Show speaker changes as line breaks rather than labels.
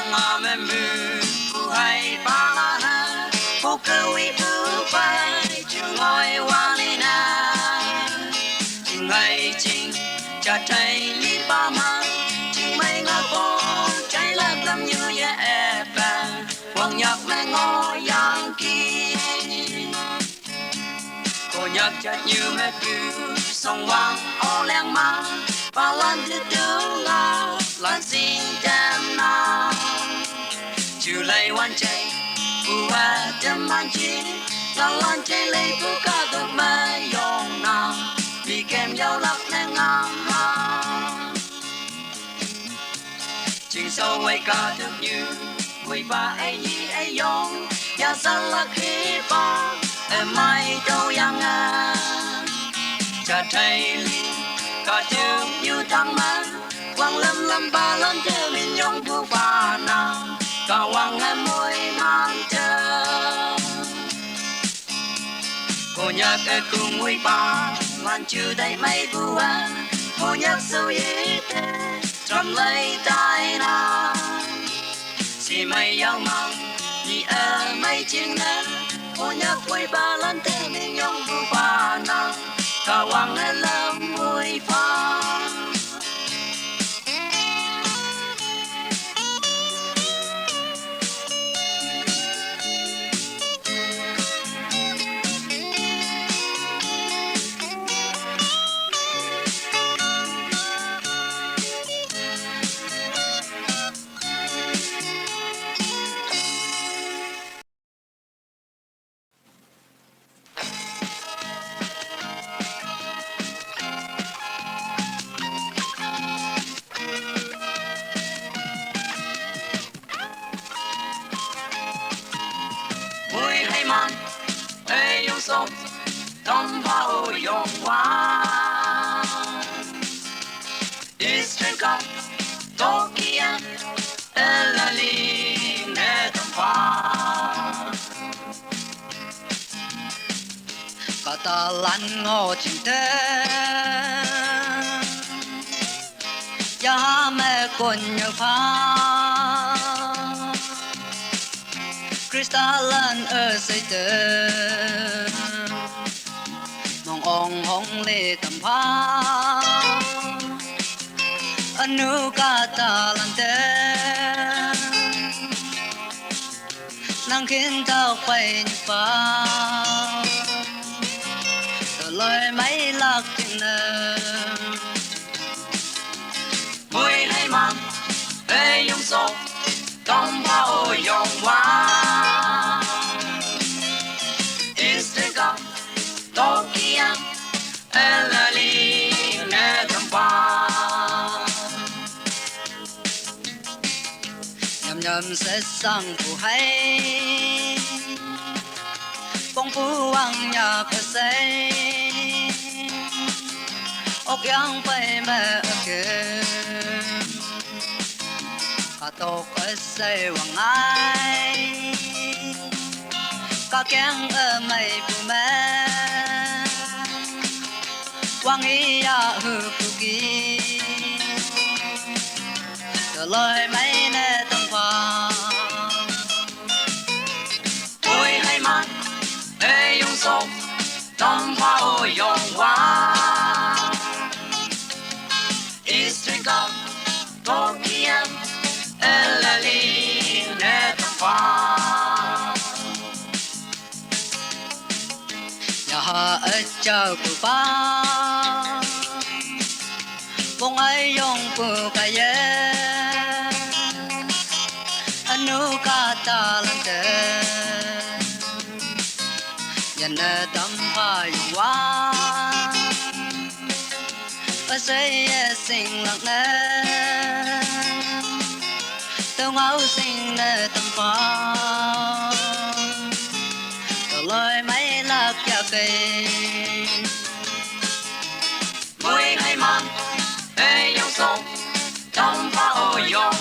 yang ame mu pu hai pa na pu ku wi pu pai chu ngoi wa ni na ching hai ching cha thai li pa ma ching mai ngã po trái lạc lâm như ye e ba hoàng nhạc mẹ ngõ yang ki cô nhạc chợt như mẹ phiêu sông vang ô leng ma và lan thứ tướng nga lan xin đam na chiều lay quan chạy phù hoa đêm ban chi lan chạy lấy phù ca được mẹ yong na vì kem giao lắc ngang ngang ha chừng sâu quay ca thức như quay ba ấy gì ấy yong ya san lạc khi ba em mai đâu yang à cha thấy li ca trường như thăng man quang lâm lâm ba lâm theo mình nhung thu ba na ca quang em môi man chờ cô nhạc cái cùng môi ba lan chưa đầy mây bu an cô nhạc sâu dễ thế tròn lấy tai na si mây giao mang đi ở mây trên nắng cô nhạc quay ba lan theo mình nhung thu ba na ca quang em lâm môi pha Tâm bao yong hoa Istrika Tokia Elali ne tâm hoa Kata lan ngô chinh thế Ya me con nhớ pha Kristallan ở xây tơ mong ong hong le tam pha anu kata lan te nang khiến tao phải pha lời mấy lạc tình mùi hay mang ê yong sông tâm bao yong hoa Instagram Tokia Elali ne tampa nhầm nhầm sẽ sang phù hay phong phú ăn nhạc say ốc yang phải mẹ kề cả tổ cái say hoàng ai cả keng ở mây phù mẹ quang ý ya hư phù kỳ từ lời mấy nè tâm pha ôi hay man ê yong sông tâm pha ôi yong hoa Istrika Tokia Elali ne tâm pha ở chờ của ba bông ai yong của cái ye anu kata lan te yan tâm pha yong wa ba say sing lạc nè tao ngáo sing nè tâm pha lời mấy lạc ya cây mùi hay man ê yong sông tâm pha ô yong